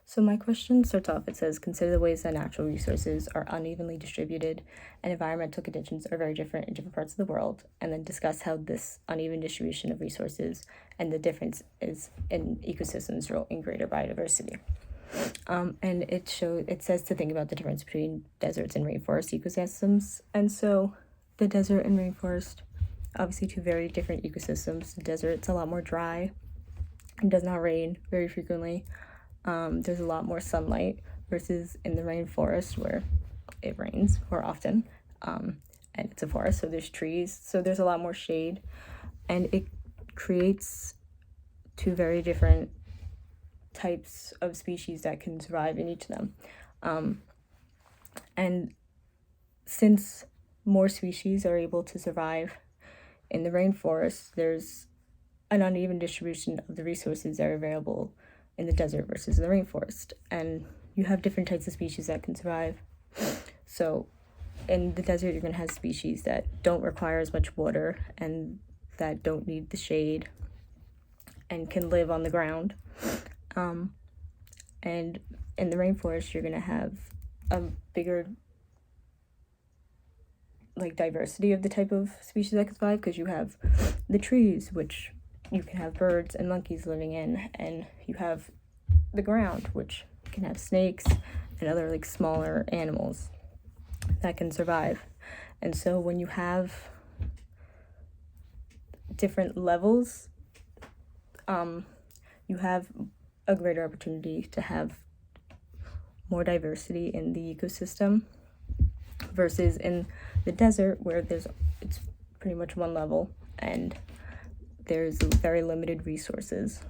So my question starts off, it says, consider the ways that natural resources are unevenly distributed and environmental conditions are very different in different parts of the world, and then discuss how this uneven distribution of resources and the difference is in ecosystems role in greater biodiversity. And it says to think about the difference between deserts and rainforest ecosystems. And so the desert and rainforest, obviously two very different ecosystems. The desert, it's a lot more dry. It does not rain very frequently. There's a lot more sunlight versus in the rainforest where it rains more often. And it's a forest, so there's trees, so there's a lot more shade, and it creates two very different types of species that can survive in each of them. And since more species are able to survive in the rainforest, there's an uneven distribution of the resources that are available in the desert versus the rainforest. And you have different types of species that can survive. So in the desert, you're going to have species that don't require as much water and that don't need the shade and can live on the ground. And in the rainforest, you're going to have a bigger diversity of the type of species that can survive, because you have the trees, which you can have birds and monkeys living in, and you have the ground, which can have snakes and other smaller animals that can survive. And so when you have different levels, you have a greater opportunity to have more diversity in the ecosystem versus in the desert, where it's pretty much one level and there's very limited resources,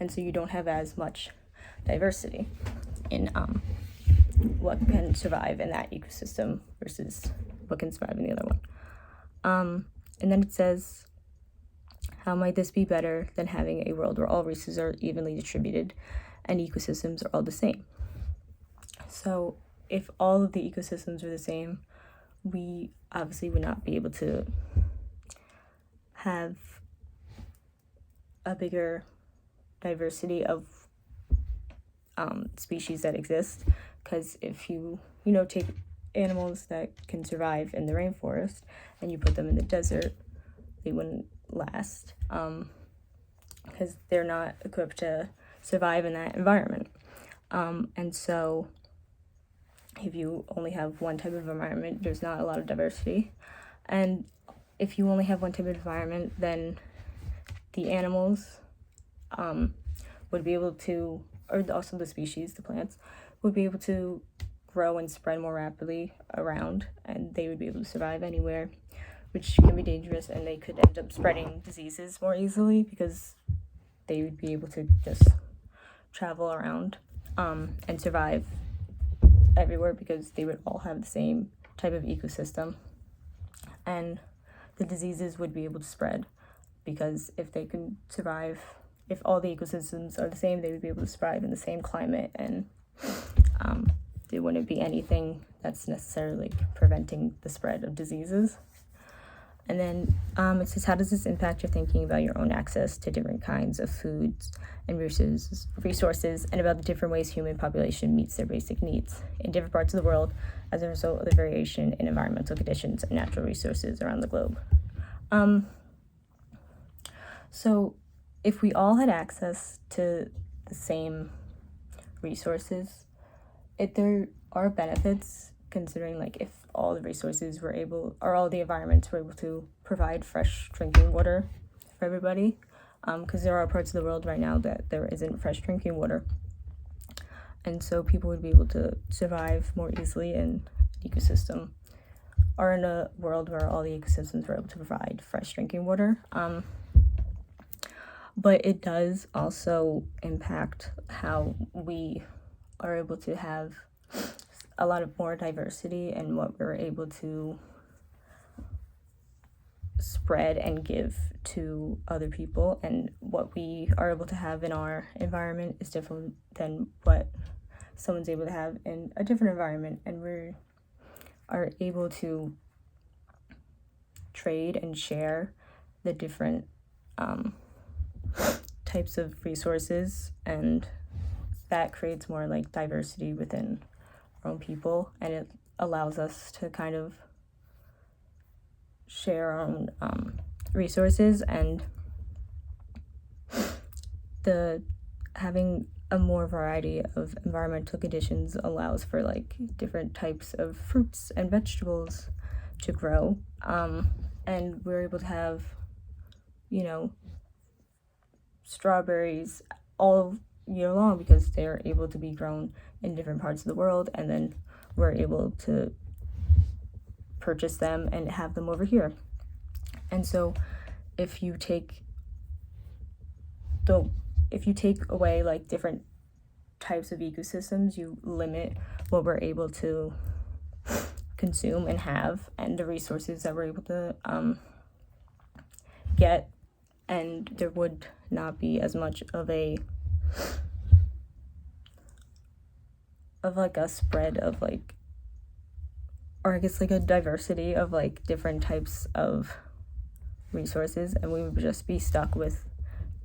and so you don't have as much diversity in what can survive in that ecosystem versus what can survive in the other one. And then it says, how might this be better than having a world where all resources are evenly distributed and ecosystems are all the same? So if all of the ecosystems are the same, we obviously would not be able to have a bigger diversity of species that exist, because if you take animals that can survive in the rainforest and you put them in the desert, they wouldn't last, because they're not equipped to survive in that environment. And so if you only have one type of environment, there's not a lot of diversity. And if you only have one type of environment, then the animals would be able to, or also the species, the plants, would be able to grow and spread more rapidly around, and they would be able to survive anywhere, which can be dangerous, and they could end up spreading diseases more easily because they would be able to just travel around and survive everywhere, because they would all have the same type of ecosystem, and the diseases would be able to spread, because if they can survive, if all the ecosystems are the same, they would be able to survive in the same climate, and there wouldn't be anything that's necessarily preventing the spread of diseases. And then it says, how does this impact your thinking about your own access to different kinds of foods and resources, and about the different ways human population meets their basic needs in different parts of the world as a result of the variation in environmental conditions and natural resources around the globe? So if we all had access to the same resources, there are benefits, considering if all the resources were able, or all the environments were able to provide fresh drinking water for everybody, because there are parts of the world right now that there isn't fresh drinking water, and so people would be able to survive more easily in an ecosystem, or in a world where all the ecosystems were able to provide fresh drinking water. But it does also impact how we are able to have a lot of more diversity in what we're able to spread and give to other people, and what we are able to have in our environment is different than what someone's able to have in a different environment, and we are able to trade and share the different types of resources and that creates more like diversity within our own people, and it allows us to kind of share our own resources, and the having a more variety of environmental conditions allows for like different types of fruits and vegetables to grow, and we're able to have, you know, strawberries all year long because they're able to be grown in different parts of the world, and then we're able to purchase them and have them over here. And so if you take away like different types of ecosystems, you limit what we're able to consume and have, and the resources that we're able to get, and there would not be as much of a spread of like, or I guess like a diversity of like different types of resources, and we would just be stuck with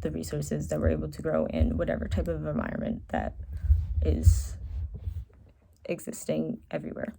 the resources that we're able to grow in whatever type of environment that is existing everywhere.